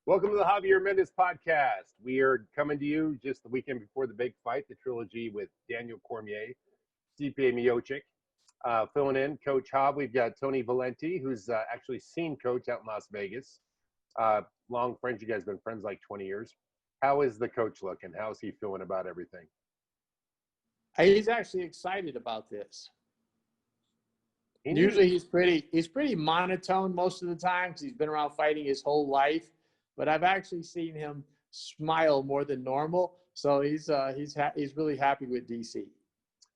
Welcome to the Javier Mendez podcast. We are coming to you just the weekend before the big fight, the Trilogy with Daniel Cormier, Stipe Miocic. Filling in, Coach Hobb, we've got Tony Valenti, who's actually seen Coach out in Las Vegas. Long friends, you guys have been friends like 20 years. How is the coach looking? How is he feeling about everything? He's actually excited about this. Usually he's pretty monotone most of the time because he's been around fighting his whole life. But I've actually seen him smile more than normal, so he's really happy with DC.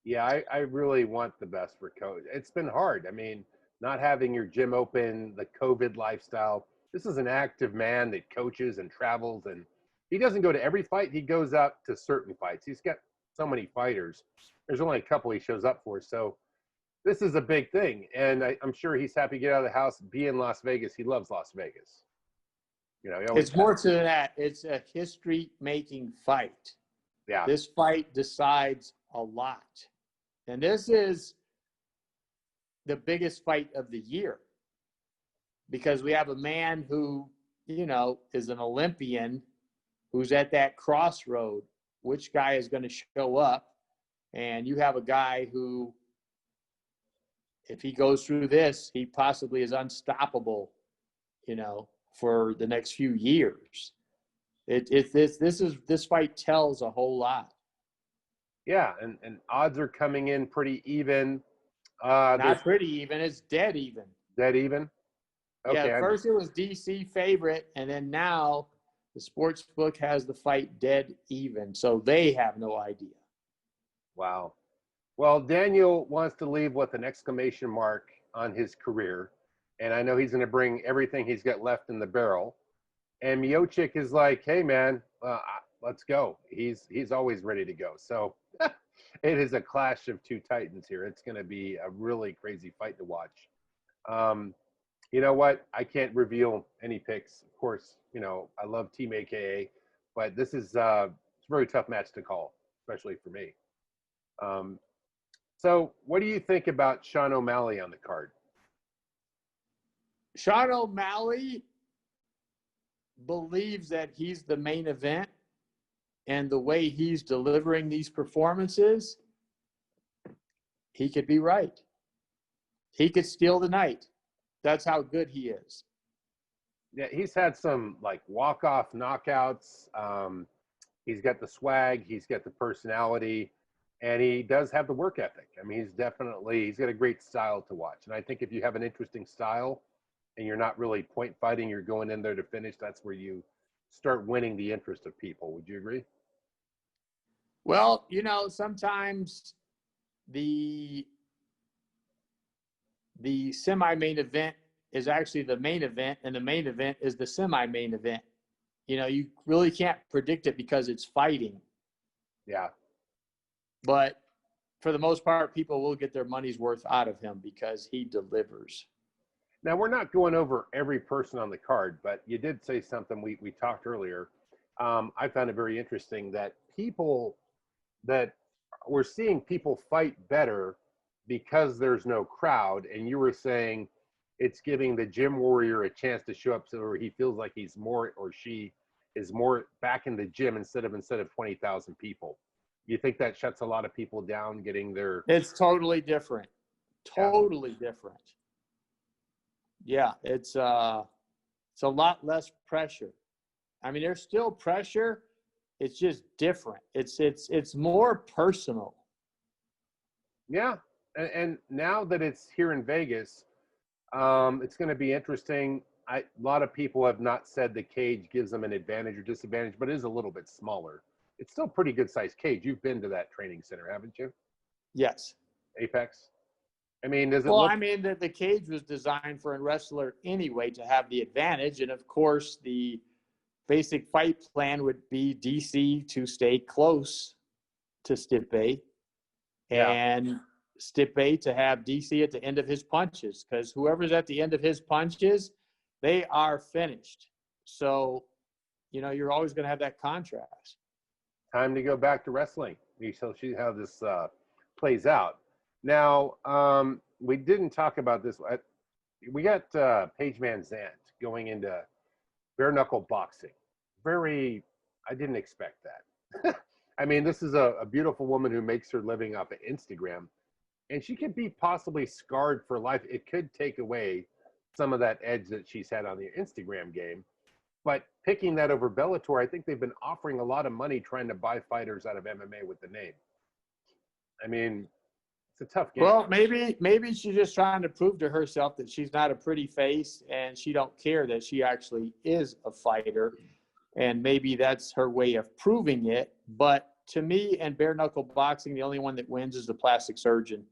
Yeah, I really want the best for Coach. It's been hard. I mean, not having your gym open, the COVID lifestyle. This is an active man that coaches and travels, and he doesn't go to every fight. He goes out to certain fights. He's got so many fighters. There's only a couple he shows up for, so this is a big thing, and I'm sure he's happy to get out of the house, be in Las Vegas. He loves Las Vegas. You know, it's more to that. It's a history-making fight. Yeah. This fight decides a lot. And this is the biggest fight of the year because we have a man who, you know, is an Olympian who's at that crossroad. Which guy is going to show up? And you have a guy who, if he goes through this, he possibly is unstoppable, you know, for the next few years. This fight tells a whole lot. Yeah, and odds are coming in pretty even. Not pretty even, it's dead even. Dead even? Okay. Yeah, first it was DC favorite, and then now the sports book has the fight dead even, so they have no idea. Wow. Well, Daniel wants to leave with an exclamation mark on his career. And I know he's going to bring everything he's got left in the barrel. And Miocic is like, hey, man, let's go. He's always ready to go. So it is a clash of two titans here. It's going to be a really crazy fight to watch. You know what? I can't reveal any picks. Of course, you know, I love Team AKA. But this is it's a very tough match to call, especially for me. So what do you think about Sean O'Malley on the card? Sean O'Malley believes that he's the main event, and the way he's delivering these performances, he could be right. He could steal the night. That's how good he is. Yeah, he's had some like walk-off knockouts. He's got the swag. He's got the personality. And he does have the work ethic. I mean, he's got a great style to watch. And I think if you have an interesting style, and you're not really point fighting, you're going in there to finish, that's where you start winning the interest of people. Would you agree? Well, you know, sometimes the semi-main event is actually the main event, and the main event is the semi-main event. You know, you really can't predict it because it's fighting. Yeah. But for the most part, people will get their money's worth out of him because he delivers. Now, we're not going over every person on the card, but you did say something we talked earlier. I found it very interesting that we're seeing people fight better because there's no crowd. And you were saying it's giving the gym warrior a chance to show up so where he feels like he's more, or she is more back in the gym instead of 20,000 people. You think that shuts a lot of people down getting their... It's totally different. Totally different. Yeah, it's a lot less pressure. I mean, there's still pressure. It's just different. It's more personal. Yeah, and now that it's here in Vegas, it's going to be interesting. A lot of people have not said the cage gives them an advantage or disadvantage, but it is a little bit smaller. It's still a pretty good-sized cage. You've been to that training center, haven't you? Yes. Apex? I mean, does it Well, I mean, the cage was designed for a wrestler anyway to have the advantage. And, of course, the basic fight plan would be DC to stay close to Stipe and Stipe to have DC at the end of his punches, because whoever's at the end of his punches, they are finished. So, you know, you're always going to have that contrast. Time to go back to wrestling. We shall see how this plays out. Now, we didn't talk about this. We got Paige Van Zandt going into bare knuckle boxing. I didn't expect that. I mean, this is a beautiful woman who makes her living off of Instagram, and she could be possibly scarred for life. It could take away some of that edge that she's had on the Instagram game. But picking that over Bellator, I think they've been offering a lot of money trying to buy fighters out of MMA with the name. I mean, it's a tough game. Well, maybe she's just trying to prove to herself that she's not a pretty face and she don't care that she actually is a fighter. And maybe that's her way of proving it. But to me, in bare knuckle boxing, the only one that wins is the plastic surgeon,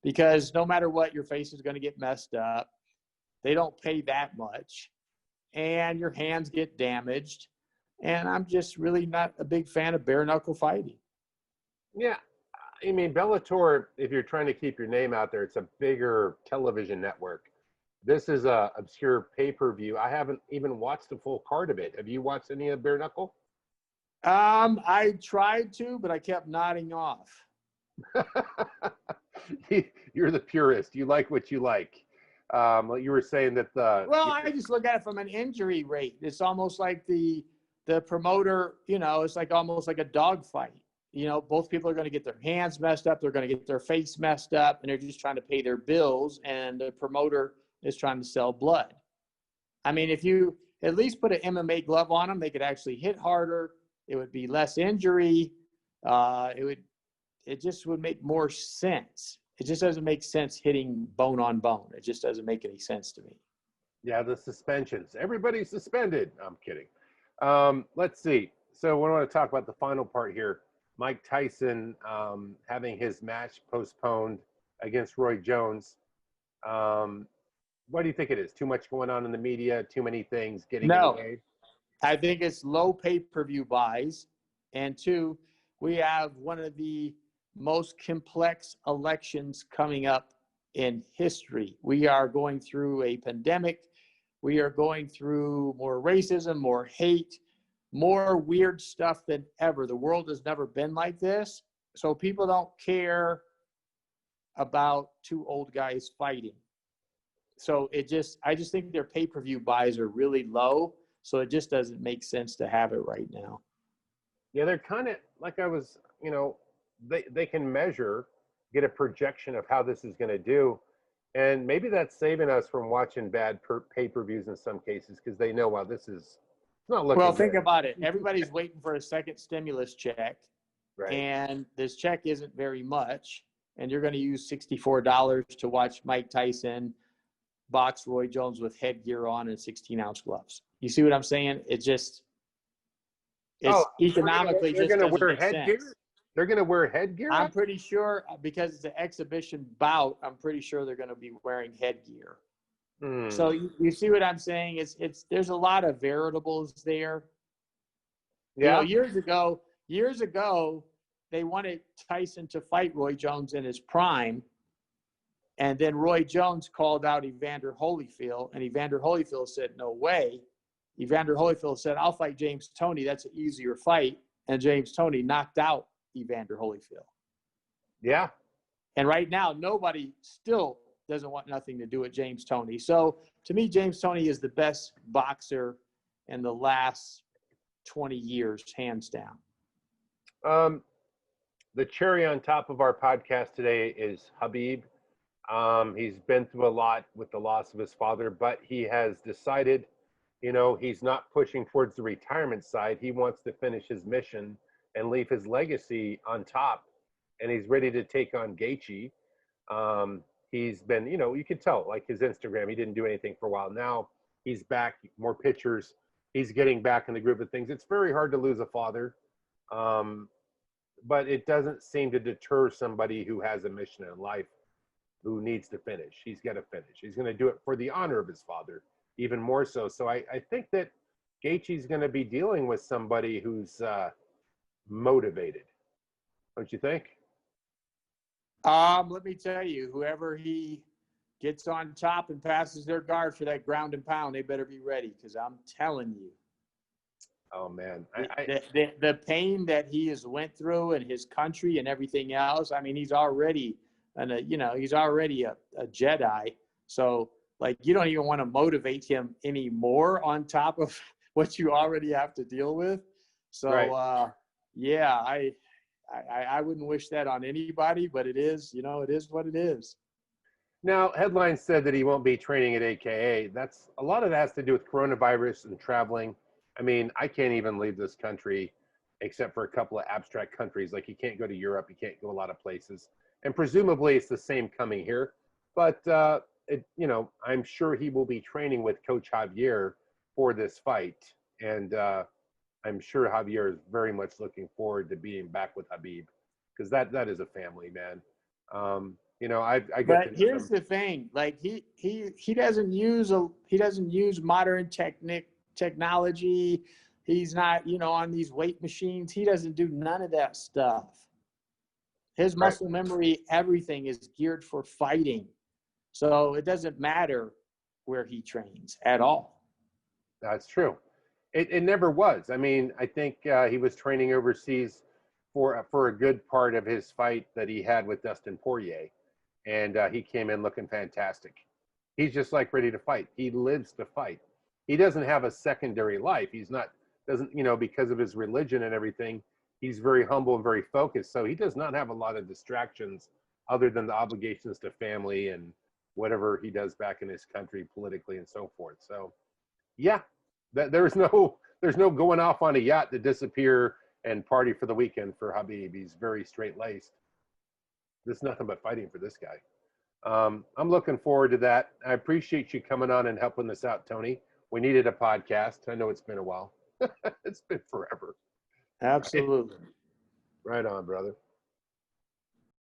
because no matter what, your face is going to get messed up. They don't pay that much, and your hands get damaged. And I'm just really not a big fan of bare knuckle fighting. Yeah. I mean, Bellator, if you're trying to keep your name out there, it's a bigger television network. This is a obscure pay-per-view. I haven't even watched the full card of it. Have you watched any of bare knuckle? I tried to, but I kept nodding off. You're the purist. You like what you like. You were saying that I just look at it from an injury rate. It's almost like the promoter, it's like almost like a dog fight. Both people are going to get their hands messed up. They're going to get their face messed up, and they're just trying to pay their bills. And the promoter is trying to sell blood. I mean, if you at least put an MMA glove on them, they could actually hit harder. It would be less injury. It just would make more sense. It just doesn't make sense hitting bone on bone. It just doesn't make any sense to me. Yeah, the suspensions. Everybody's suspended. I'm kidding. Let's see. So we want to talk about the final part here. Mike Tyson having his match postponed against Roy Jones. What do you think it is? Too much going on in the media, too many things getting in the way? I think it's low pay-per-view buys. And two, we have one of the most complex elections coming up in history. We are going through a pandemic. We are going through more racism, more hate, more weird stuff than ever. The world has never been like this. So people don't care about two old guys fighting. So I just think their pay-per-view buys are really low. So it just doesn't make sense to have it right now. Yeah, they're kind of like they can measure, get a projection of how this is going to do. And maybe that's saving us from watching bad pay-per-views in some cases, because they know, well, this is not looking Well, think good. about it. Everybody's waiting for a second stimulus check. Right. And this check isn't very much. And you're going to use $64 to watch Mike Tyson box Roy Jones with headgear on and 16-ounce gloves. You see what I'm saying? It's economically just doesn't make sense. They're going to wear headgear? I'm pretty sure, because it's an exhibition bout, I'm pretty sure they're going to be wearing headgear. So you see what I'm saying? There's a lot of variables there. Yeah. Years ago, they wanted Tyson to fight Roy Jones in his prime. And then Roy Jones called out Evander Holyfield, and Evander Holyfield said, no way. Evander Holyfield said, I'll fight James Toney. That's an easier fight. And James Toney knocked out Evander Holyfield. Yeah. And right now, nobody still doesn't want nothing to do with James Toney. So to me, James Toney is the best boxer in the last 20 years, hands down. The cherry on top of our podcast today is Khabib. He's been through a lot with the loss of his father, but he has decided, he's not pushing towards the retirement side. He wants to finish his mission and leave his legacy on top, and he's ready to take on Gaethje. He's been, you can tell, like his Instagram, he didn't do anything for a while. Now he's back, more pictures. He's getting back in the group of things. It's very hard to lose a father, but it doesn't seem to deter somebody who has a mission in life, who needs to finish. He's got to finish. He's going to do it for the honor of his father, even more so. So I think that Gaethje's going to be dealing with somebody who's motivated. Don't you think? Let me tell you, whoever he gets on top and passes their guard for that ground and pound, they better be ready, because I'm telling you. Oh, man. The pain that he has went through in his country and everything else, I mean, he's already a Jedi. So, you don't even want to motivate him anymore on top of what you already have to deal with. So, Right. yeah, I wouldn't wish that on anybody, but it is, it is what it is. Now, headlines said that he won't be training at AKA. That's a lot of that has to do with coronavirus and traveling. I mean, I can't even leave this country except for a couple of abstract countries. Like, you can't go to Europe, you can't go a lot of places. And presumably it's the same coming here. But I'm sure he will be training with Coach Javier for this fight. And I'm sure Javier is very much looking forward to being back with Khabib, because that is a family, man. I get to But know here's them. the thing, like he doesn't use modern technology. He's not, on these weight machines. He doesn't do none of that stuff. His Right. muscle memory, everything is geared for fighting. So it doesn't matter where he trains at all. That's true. It never was. I mean, I think he was training overseas for a good part of his fight that he had with Dustin Poirier, and he came in looking fantastic. He's just like ready to fight. He lives to fight. He doesn't have a secondary life. He's not doesn't because of his religion and everything. He's very humble and very focused. So he does not have a lot of distractions other than the obligations to family and whatever he does back in his country politically and so forth. So yeah, there's no going off on a yacht to disappear and party for the weekend for Khabib. He's very straight laced. There's nothing but fighting for this guy. I'm looking forward to that. I appreciate you coming on and helping us out, Tony. We needed a podcast. I know it's been a while. It's been forever. Absolutely. Right on, brother.